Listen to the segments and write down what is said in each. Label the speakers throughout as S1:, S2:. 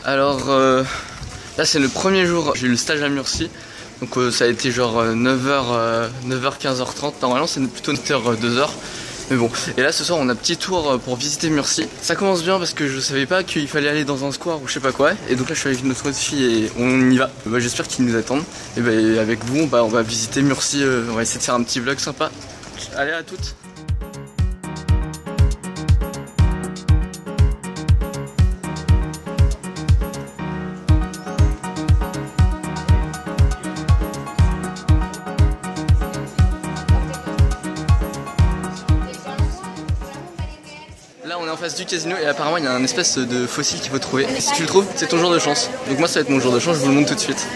S1: Alors là c'est le premier jour, j'ai eu le stage à Murcie. Donc ça a été genre 9h, 15h30. Normalement c'est plutôt 9h, 2h. Mais bon, et là ce soir on a petit tour pour visiter Murcie. Ça commence bien parce que je savais pas qu'il fallait aller dans un square ou je sais pas quoi. Et donc là je suis avec notre fille et on y va. Bah, j'espère qu'ils nous attendent. Et bah, avec vous on va visiter Murcie, on va essayer de faire un petit vlog sympa. Allez, à toutes. Là on est en face du casino et apparemment il y a un espèce de fossile qu'il faut trouver. Et si tu le trouves, c'est ton jour de chance. Donc moi ça va être mon jour de chance, je vous le montre tout de suite.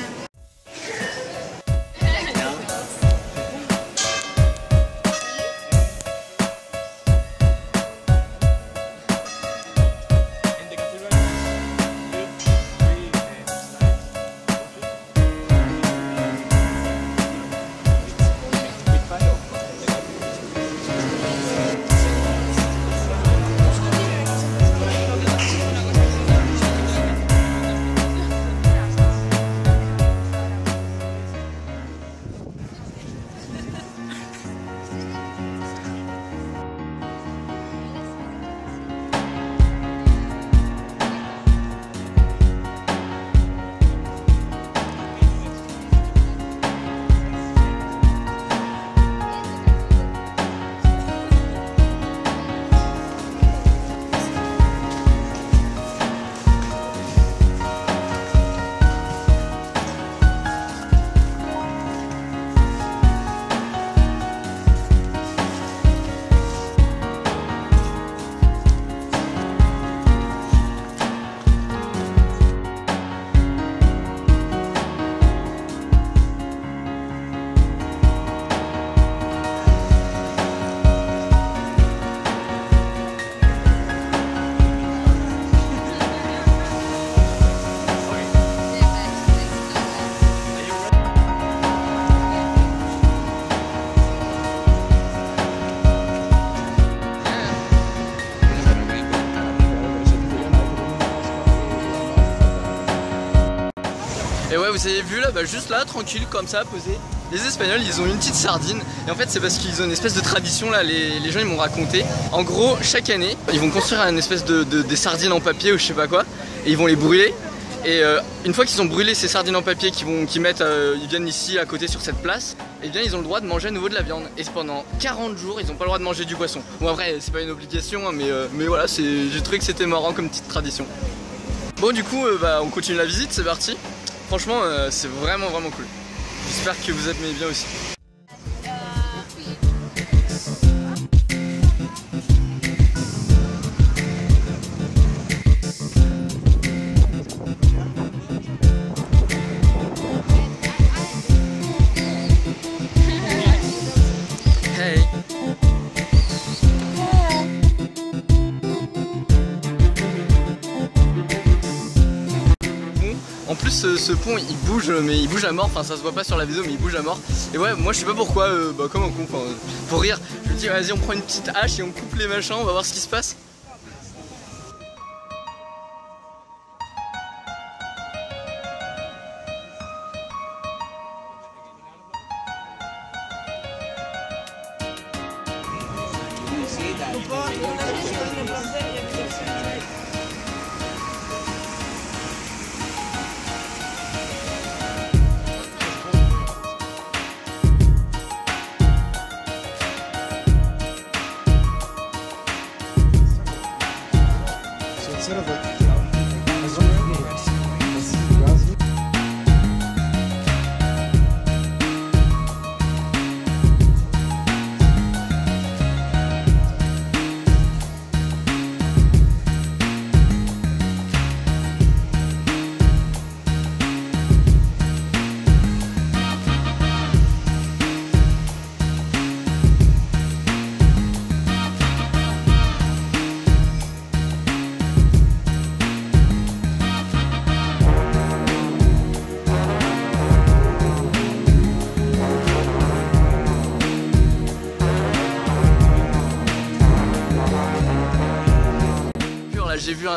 S1: Et ouais, vous avez vu là, juste là, tranquille, comme ça, posé. Les Espagnols, ils ont une petite sardine. Et en fait, c'est parce qu'ils ont une espèce de tradition là, les gens ils m'ont raconté. En gros, chaque année, ils vont construire une espèce des sardines en papier ou je sais pas quoi. Et ils vont les brûler. Et une fois qu'ils ont brûlé ces sardines en papier, ils viennent ici à côté sur cette place, et bien ils ont le droit de manger à nouveau de la viande. Et pendant 40 jours, ils n'ont pas le droit de manger du poisson. Bon après, c'est pas une obligation, hein, mais voilà, j'ai trouvé que c'était marrant comme petite tradition. Bon du coup, on continue la visite, c'est parti. Franchement, c'est vraiment cool. J'espère que vous aimez bien aussi. Hey. En plus ce pont il bouge, mais il bouge à mort, enfin ça se voit pas sur la vidéo mais il bouge à mort. Et ouais, moi je sais pas pourquoi, comme un con, pour rire, je me dis vas-y on prend une petite hache et on coupe les machins, on va voir ce qui se passe.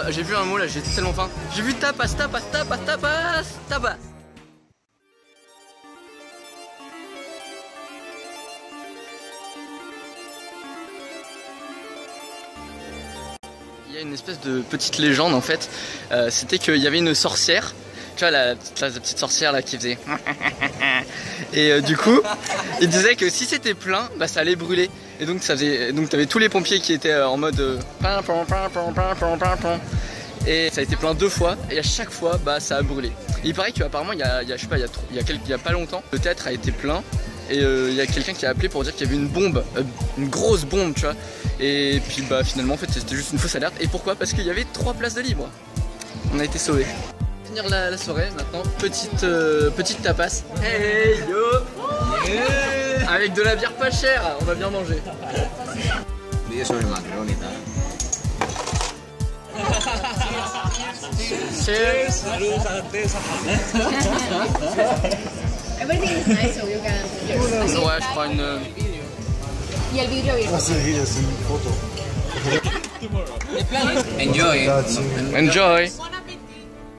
S1: j'ai vu un mot là, j'ai tellement faim. J'ai vu tapas. Il y a une espèce de petite légende en fait, c'était qu'il y avait une sorcière, tu vois la petite sorcière là qui faisait et du coup il disait que si c'était plein, bah ça allait brûler et donc ça faisait, donc t'avais tous les pompiers qui étaient en mode et ça a été plein 2 fois et à chaque fois bah ça a brûlé. Et il paraît qu'apparemment il y a pas longtemps le théâtre a été plein. Et il y a quelqu'un qui a appelé pour dire qu'il y avait une bombe, une grosse bombe, tu vois. Et puis bah finalement en fait c'était juste une fausse alerte. Et pourquoi? Parce qu'il y avait 3 places de libre. On a été sauvés. Finir la soirée maintenant, petite tapas. Hey yo yeah. Avec de la bière pas chère, on va bien manger. Cheers.
S2: Everything is nice, so you can.
S1: Ouais, je prends une.
S2: Y el vidrio abierto.
S3: Enjoy.
S1: Enjoy.